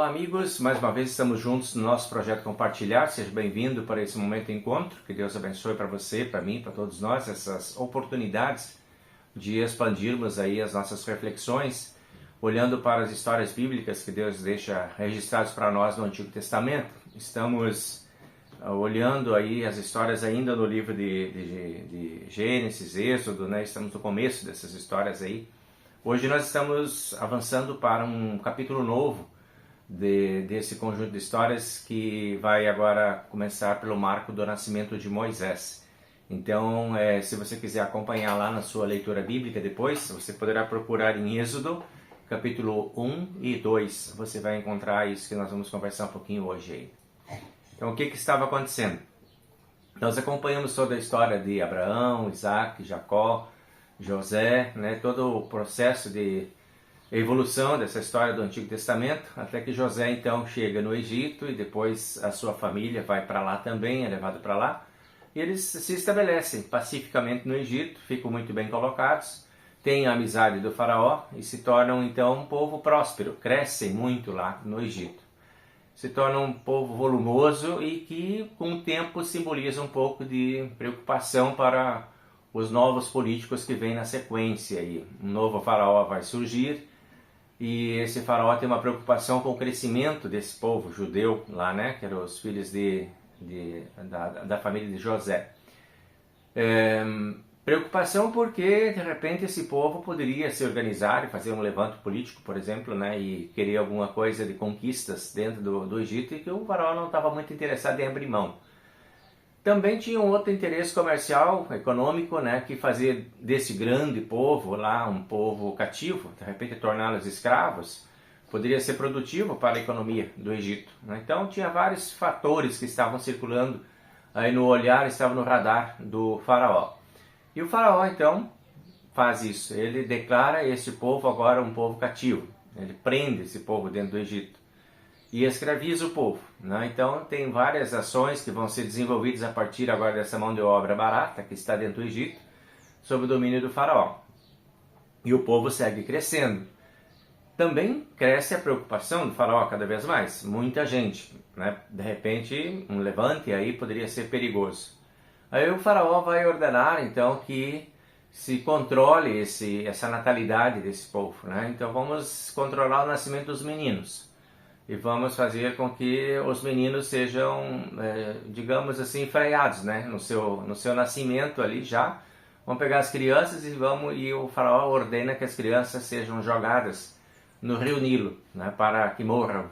Olá amigos, mais uma vez estamos juntos no nosso projeto Compartilhar. Seja bem-vindo para esse momento de encontro. Que Deus abençoe para você, para mim, para todos nós essas oportunidades de expandirmos aí as nossas reflexões, olhando para as histórias bíblicas que Deus deixa registradas para nós no Antigo Testamento. Estamos olhando aí as histórias ainda no livro de Gênesis, Êxodo, né? Estamos no começo dessas histórias aí. Hoje nós estamos avançando para um capítulo novo desse conjunto de histórias que vai agora começar pelo marco do nascimento de Moisés. Então, se você quiser acompanhar lá na sua leitura bíblica depois, você poderá procurar em Êxodo, capítulo 1 e 2. Você vai encontrar isso que nós vamos conversar um pouquinho hoje aí. Então, o que estava acontecendo? Nós acompanhamos toda a história de Abraão, Isaac, Jacó, José, né, todo o processo de evolução dessa história do Antigo Testamento, até que José então chega no Egito e depois a sua família vai para lá também, é levado para lá. E eles se estabelecem pacificamente no Egito, ficam muito bem colocados, têm a amizade do faraó e se tornam então um povo próspero, crescem muito lá no Egito. Se tornam um povo volumoso e que com o tempo simboliza um pouco de preocupação para os novos políticos que vêm na sequência. Aí. Um novo faraó vai surgir e esse faraó tem uma preocupação com o crescimento desse povo judeu lá, né, que eram os filhos da família de José. Preocupação porque de repente esse povo poderia se organizar e fazer um levante político, por exemplo, né, e querer alguma coisa de conquistas dentro do Egito e que o faraó não estava muito interessado em abrir mão. Também tinha um outro interesse comercial, econômico, né, que fazer desse grande povo lá um povo cativo, de repente torná-los escravos, poderia ser produtivo para a economia do Egito. Né? Então tinha vários fatores que estavam circulando aí no olhar, estavam no radar do faraó. E o faraó então faz isso, ele declara esse povo agora um povo cativo, ele prende esse povo dentro do Egito e escraviza o povo. Né? Então tem várias ações que vão ser desenvolvidas a partir agora dessa mão de obra barata que está dentro do Egito, sob o domínio do faraó. E o povo segue crescendo. Também cresce a preocupação do faraó cada vez mais. Muita gente, né? De repente um levante aí poderia ser perigoso. Aí o faraó vai ordenar então que se controle essa natalidade desse povo. Né? Então vamos controlar o nascimento dos meninos. E vamos fazer com que os meninos sejam, digamos assim, freados, né? no seu nascimento ali já. Vamos pegar as crianças e o faraó ordena que as crianças sejam jogadas no rio Nilo, né? Para que morram.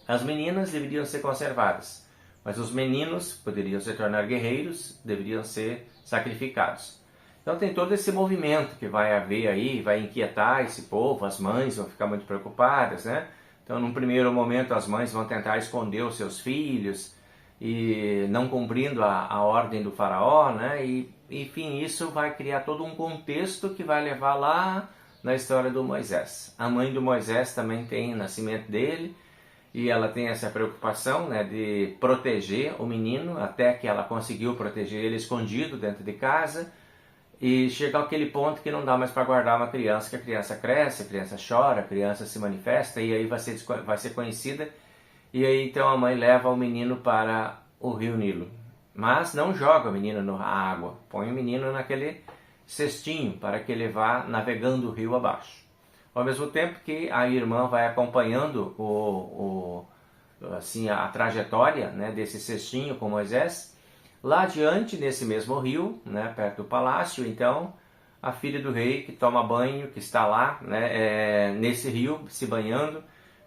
As meninas deveriam ser conservadas, mas os meninos poderiam se tornar guerreiros, deveriam ser sacrificados. Então tem todo esse movimento que vai haver aí, vai inquietar esse povo, as mães vão ficar muito preocupadas, né? Então, num primeiro momento, as mães vão tentar esconder os seus filhos e não cumprindo a ordem do faraó, né? E, enfim, isso vai criar todo um contexto que vai levar lá na história do Moisés. A mãe do Moisés também tem o nascimento dele e ela tem essa preocupação, né, de proteger o menino, até que ela conseguiu proteger ele escondido dentro de casa. E chega aquele ponto que não dá mais para guardar uma criança, que a criança cresce, a criança chora, a criança se manifesta e aí vai ser conhecida. E aí então a mãe leva o menino para o rio Nilo. Mas não joga o menino na água, põe o menino naquele cestinho para que ele vá navegando o rio abaixo. Ao mesmo tempo que a irmã vai acompanhando a trajetória, né, desse cestinho com Moisés. Lá adiante, nesse mesmo rio, né, perto do palácio, então, a filha do rei que toma banho, que está lá, né, nesse rio, se banhando.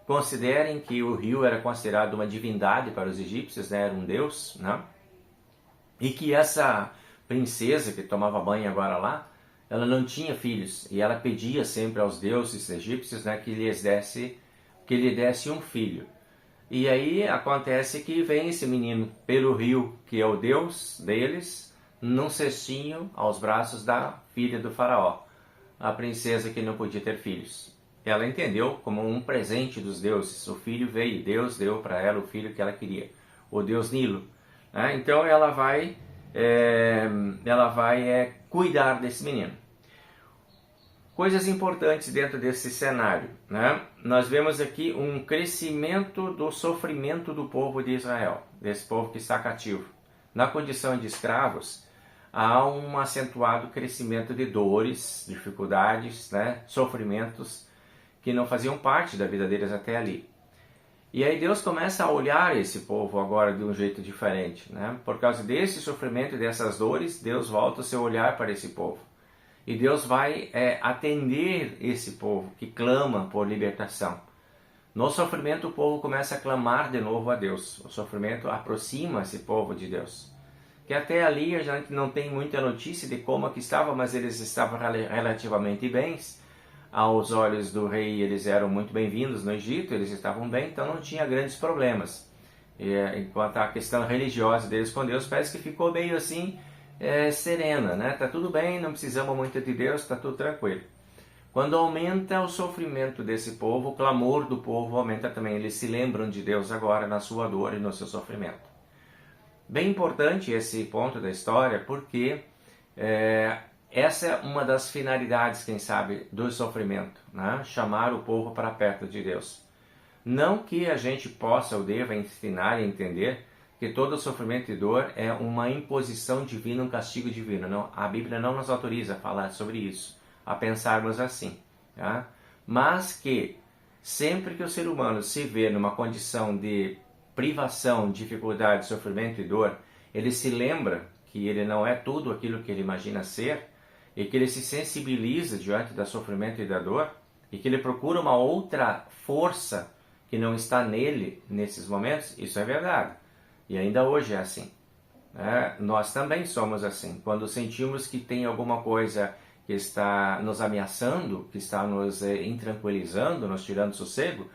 Considerem que o rio era considerado uma divindade para os egípcios, né, era um deus, né? E que essa princesa que tomava banho agora lá, ela não tinha filhos, e ela pedia sempre aos deuses egípcios, né, que lhe desse um filho. E aí acontece que vem esse menino pelo rio, que é o deus deles, num cestinho aos braços da filha do faraó, a princesa que não podia ter filhos. Ela entendeu como um presente dos deuses. O filho veio, Deus deu para ela o filho que ela queria, o deus Nilo. Então ela vai cuidar desse menino. Coisas importantes dentro desse cenário, né? Nós vemos aqui um crescimento do sofrimento do povo de Israel, desse povo que está cativo. Na condição de escravos, há um acentuado crescimento de dores, dificuldades, né? Sofrimentos que não faziam parte da vida deles até ali. E aí Deus começa a olhar esse povo agora de um jeito diferente, né? Por causa desse sofrimento e dessas dores, Deus volta o seu olhar para esse povo. E Deus vai atender esse povo que clama por libertação. No sofrimento, o povo começa a clamar de novo a Deus. O sofrimento aproxima esse povo de Deus. Que até ali a gente não tem muita notícia de como é que estava, mas eles estavam relativamente bens. Aos olhos do rei, eles eram muito bem-vindos no Egito, eles estavam bem, então não tinha grandes problemas. Enquanto a questão religiosa deles com Deus, parece que ficou meio assim, serena, né? Tá tudo bem, não precisamos muito de Deus, tá tudo tranquilo. Quando aumenta o sofrimento desse povo, o clamor do povo aumenta também. Eles se lembram de Deus agora na sua dor e no seu sofrimento. Bem importante esse ponto da história, porque essa é uma das finalidades, quem sabe, do sofrimento, né? Chamar o povo para perto de Deus. Não que a gente possa ou deva ensinar e entender que todo sofrimento e dor é uma imposição divina, um castigo divino. Não, a Bíblia não nos autoriza a falar sobre isso, a pensarmos assim. Tá? Mas que sempre que o ser humano se vê numa condição de privação, dificuldade, sofrimento e dor, ele se lembra que ele não é tudo aquilo que ele imagina ser, e que ele se sensibiliza diante do sofrimento e da dor, e que ele procura uma outra força que não está nele nesses momentos. Isso é verdade. E ainda hoje é assim. Nós também somos assim. Quando sentimos que tem alguma coisa que está nos ameaçando, que está nos intranquilizando, nos tirando sossego,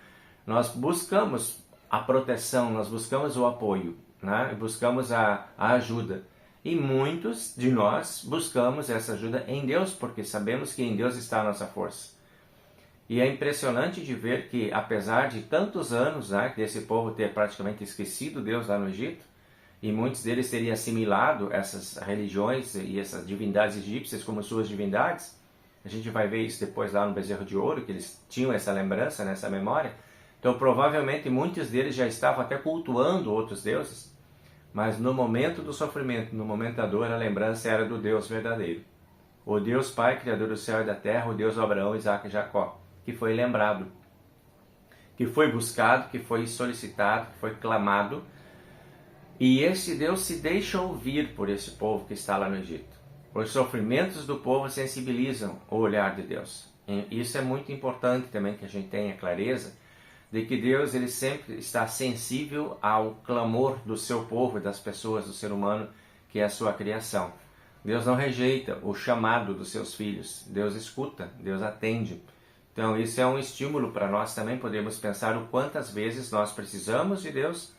nós buscamos a proteção, nós buscamos o apoio, né? Buscamos a ajuda. E muitos de nós buscamos essa ajuda em Deus, porque sabemos que em Deus está a nossa força. E é impressionante de ver que, apesar de tantos anos, né, desse povo ter praticamente esquecido Deus lá no Egito, e muitos deles terem assimilado essas religiões e essas divindades egípcias como suas divindades, a gente vai ver isso depois lá no bezerro de ouro, que eles tinham essa lembrança, né, essa memória. Então, provavelmente, muitos deles já estavam até cultuando outros deuses, mas no momento do sofrimento, no momento da dor, a lembrança era do Deus verdadeiro. O Deus Pai, Criador do céu e da terra, o Deus de Abraão, Isaque e Jacó, que foi lembrado, que foi buscado, que foi solicitado, que foi clamado. E esse Deus se deixa ouvir por esse povo que está lá no Egito. Os sofrimentos do povo sensibilizam o olhar de Deus. E isso é muito importante também, que a gente tenha clareza de que Deus ele sempre está sensível ao clamor do seu povo, das pessoas, do ser humano, que é a sua criação. Deus não rejeita o chamado dos seus filhos. Deus escuta, Deus atende. Então isso é um estímulo para nós também podermos pensar o quantas vezes nós precisamos de Deus,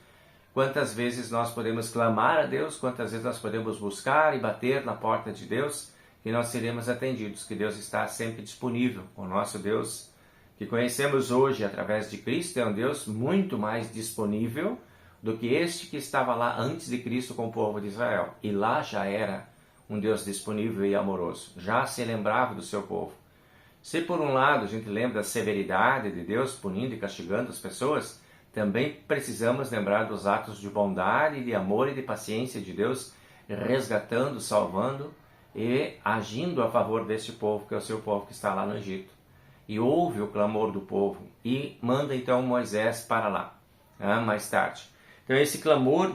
quantas vezes nós podemos clamar a Deus, quantas vezes nós podemos buscar e bater na porta de Deus, que nós seremos atendidos, que Deus está sempre disponível. O nosso Deus, que conhecemos hoje através de Cristo, é um Deus muito mais disponível do que este que estava lá antes de Cristo com o povo de Israel. E lá já era um Deus disponível e amoroso, já se lembrava do seu povo. Se por um lado a gente lembra da severidade de Deus punindo e castigando as pessoas, também precisamos lembrar dos atos de bondade, de amor e de paciência de Deus, resgatando, salvando e agindo a favor deste povo, que é o seu povo que está lá no Egito. E ouve o clamor do povo e manda então Moisés para lá, mais tarde. Então esse clamor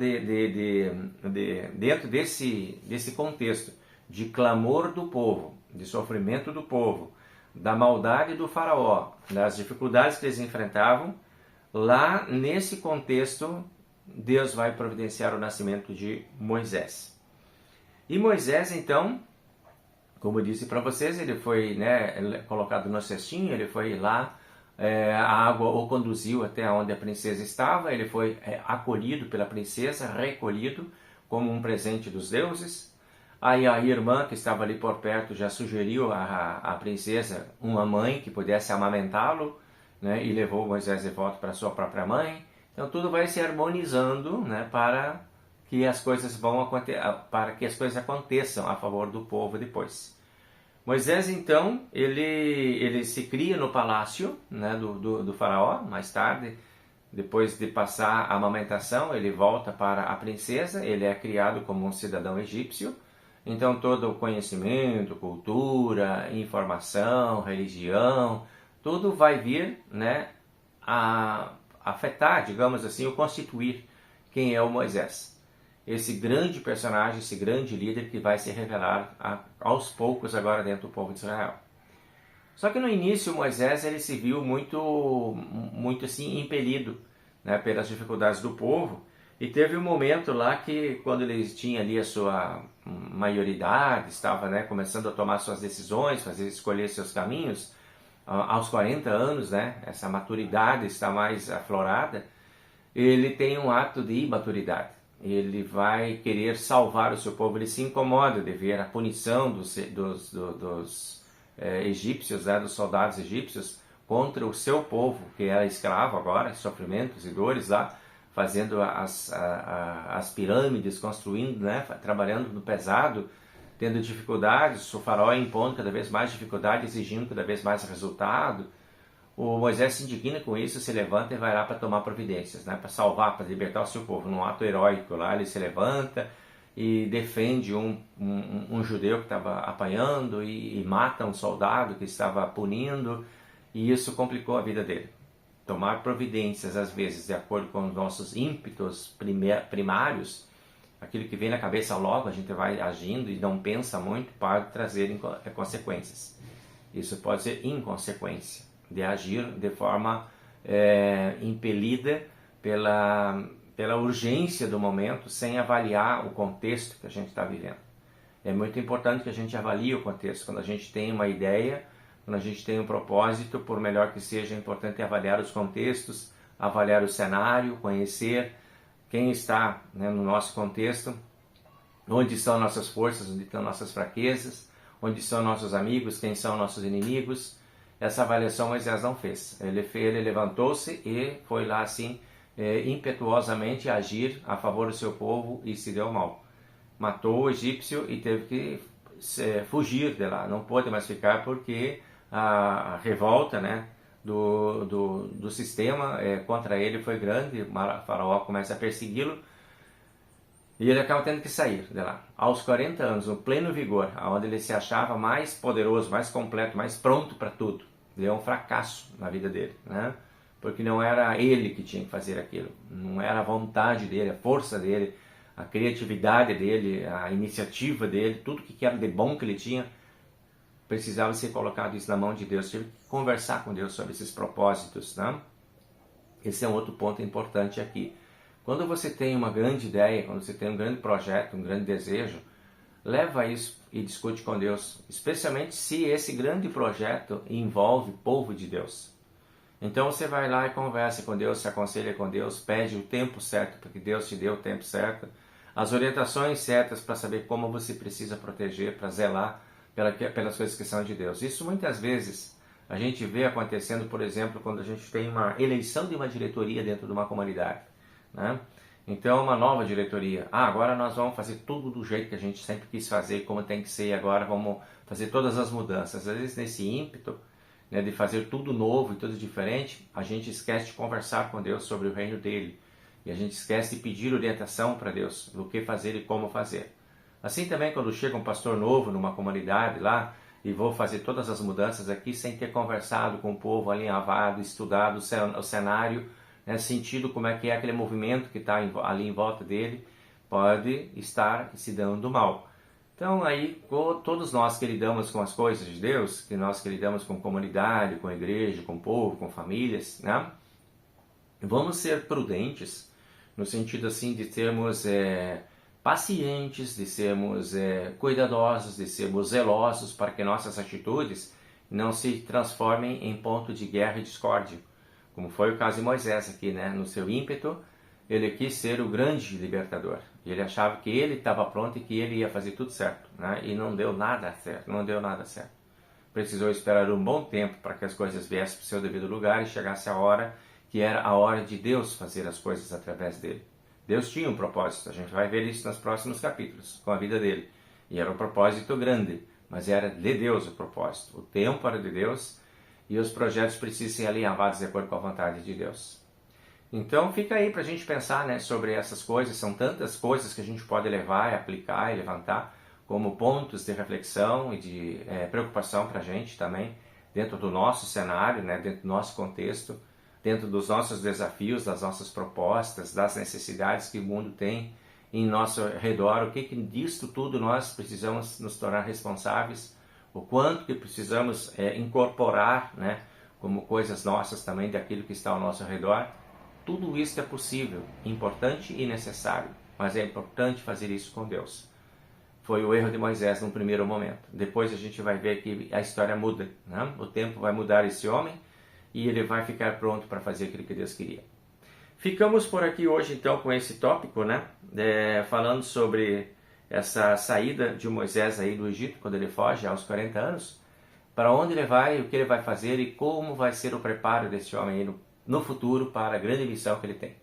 dentro desse contexto de clamor do povo, de sofrimento do povo, da maldade do faraó, das dificuldades que eles enfrentavam, lá nesse contexto Deus vai providenciar o nascimento de Moisés. E Moisés então, como eu disse para vocês, ele foi colocado no cestinho, ele foi lá, a água o conduziu até onde a princesa estava, ele foi acolhido pela princesa, recolhido como um presente dos deuses. Aí a irmã que estava ali por perto já sugeriu à princesa uma mãe que pudesse amamentá-lo, né, e levou Moisés de volta para sua própria mãe. Então tudo vai se harmonizando, né, para que as coisas aconteçam a favor do povo depois. Moisés, então, ele se cria no palácio, né, do faraó. Mais tarde, depois de passar a amamentação, ele volta para a princesa. Ele é criado como um cidadão egípcio. Então, todo o conhecimento, cultura, informação, religião, tudo vai vir, né, a afetar, digamos assim, o constituir quem é o Moisés. Esse grande personagem, esse grande líder que vai se revelar aos poucos agora dentro do povo de Israel. Só que no início Moisés ele se viu muito assim impelido, né, pelas dificuldades do povo, e teve um momento lá que quando ele tinha ali a sua maioridade, estava, né, começando a tomar suas decisões, escolher seus caminhos, aos 40 anos, né, essa maturidade está mais aflorada, ele tem um ato de imaturidade. Ele vai querer salvar o seu povo, ele se incomoda de ver a punição dos egípcios, né, dos soldados egípcios, contra o seu povo, que era escravo agora, sofrimentos e dores lá, fazendo as pirâmides, construindo, né, trabalhando no pesado, tendo dificuldades, o faraó impondo cada vez mais dificuldade, exigindo cada vez mais resultado. O Moisés se indigna com isso, se levanta e vai lá para tomar providências, né, para salvar, para libertar o seu povo. Num ato heróico lá, ele se levanta e defende um judeu que estava apanhando e mata um soldado que estava punindo, e isso complicou a vida dele. Tomar providências, às vezes, de acordo com os nossos ímpetos primários, aquilo que vem na cabeça logo, a gente vai agindo e não pensa muito, pode trazer consequências. Isso pode ser inconsequência de agir de forma impelida pela urgência do momento, sem avaliar o contexto que a gente está vivendo. É muito importante que a gente avalie o contexto. Quando a gente tem uma ideia, quando a gente tem um propósito, por melhor que seja, é importante avaliar os contextos, avaliar o cenário, conhecer quem está, né, no nosso contexto, onde estão nossas forças, onde estão nossas fraquezas, onde estão nossos amigos, quem são nossos inimigos. Essa avaliação Moisés não fez. Ele levantou-se e foi lá assim, impetuosamente agir a favor do seu povo e se deu mal. Matou o egípcio e teve que fugir de lá. Não pôde mais ficar porque a revolta, né, do sistema contra ele foi grande. O faraó começa a persegui-lo e ele acaba tendo que sair de lá. Aos 40 anos, no pleno vigor, onde ele se achava mais poderoso, mais completo, mais pronto para tudo, deu um fracasso na vida dele, né? Porque não era ele que tinha que fazer aquilo, não era a vontade dele, a força dele, a criatividade dele, a iniciativa dele, tudo que era de bom que ele tinha, precisava ser colocado isso na mão de Deus. Tive que conversar com Deus sobre esses propósitos, né? Esse é um outro ponto importante aqui. Quando você tem uma grande ideia, quando você tem um grande projeto, um grande desejo, leva isso e discute com Deus, especialmente se esse grande projeto envolve o povo de Deus. Então você vai lá e conversa com Deus, se aconselha com Deus, pede o tempo certo, porque Deus te deu o tempo certo, as orientações certas para saber como você precisa proteger, para zelar pelas coisas que são de Deus. Isso muitas vezes a gente vê acontecendo, por exemplo, quando a gente tem uma eleição de uma diretoria dentro de uma comunidade, né? Então, uma nova diretoria. Agora nós vamos fazer tudo do jeito que a gente sempre quis fazer, como tem que ser, agora vamos fazer todas as mudanças. Às vezes, nesse ímpeto, né, de fazer tudo novo e tudo diferente, a gente esquece de conversar com Deus sobre o reino dele. E a gente esquece de pedir orientação para Deus do que fazer e como fazer. Assim também, quando chega um pastor novo numa comunidade lá, e vou fazer todas as mudanças aqui sem ter conversado com o povo, alinhavado, estudado o cenário, né, sentido como é que é aquele movimento que está ali em volta dele, pode estar se dando mal. Então aí, todos nós que lidamos com as coisas de Deus, que nós que lidamos com comunidade, com igreja, com povo, com famílias, né, vamos ser prudentes, no sentido assim de sermos pacientes, de sermos cuidadosos, de sermos zelosos para que nossas atitudes não se transformem em ponto de guerra e discórdia. Como foi o caso de Moisés aqui, né? No seu ímpeto, ele quis ser o grande libertador. Ele achava que ele estava pronto e que ele ia fazer tudo certo, né? E não deu nada certo, não deu nada certo. Precisou esperar um bom tempo para que as coisas viessem para o seu devido lugar e chegasse a hora que era a hora de Deus fazer as coisas através dele. Deus tinha um propósito, a gente vai ver isso nos próximos capítulos, com a vida dele. E era um propósito grande, mas era de Deus o propósito. O tempo era de Deus e os projetos precisam ser alinhavados de acordo com a vontade de Deus. Então fica aí para a gente pensar, né, sobre essas coisas. São tantas coisas que a gente pode levar, aplicar e levantar como pontos de reflexão e de preocupação para a gente também, dentro do nosso cenário, né, dentro do nosso contexto, dentro dos nossos desafios, das nossas propostas, das necessidades que o mundo tem em nosso redor, o que disto tudo nós precisamos nos tornar responsáveis, o quanto que precisamos incorporar, né, como coisas nossas também daquilo que está ao nosso redor. Tudo isso é possível, importante e necessário, mas é importante fazer isso com Deus. Foi o erro de Moisés no primeiro momento. Depois a gente vai ver que a história muda, né? O tempo vai mudar esse homem e ele vai ficar pronto para fazer aquilo que Deus queria. Ficamos por aqui hoje então com esse tópico, né? Falando sobre essa saída de Moisés aí do Egito, quando ele foge aos 40 anos, para onde ele vai, o que ele vai fazer e como vai ser o preparo desse homem aí no futuro para a grande missão que ele tem.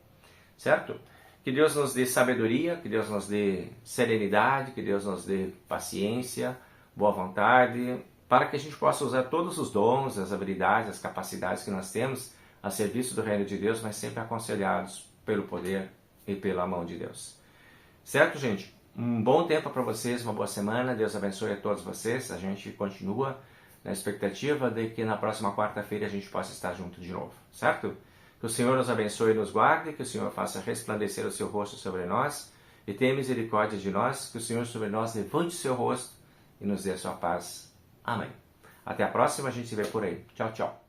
Certo? Que Deus nos dê sabedoria, que Deus nos dê serenidade, que Deus nos dê paciência, boa vontade, para que a gente possa usar todos os dons, as habilidades, as capacidades que nós temos a serviço do reino de Deus, mas sempre aconselhados pelo poder e pela mão de Deus. Certo, gente? Um bom tempo para vocês, uma boa semana, Deus abençoe a todos vocês. A gente continua na expectativa de que na próxima quarta-feira a gente possa estar junto de novo, certo? Que o Senhor nos abençoe e nos guarde, que o Senhor faça resplandecer o seu rosto sobre nós e tenha misericórdia de nós, que o Senhor sobre nós levante o seu rosto e nos dê a sua paz. Amém. Até a próxima, a gente se vê por aí. Tchau, tchau.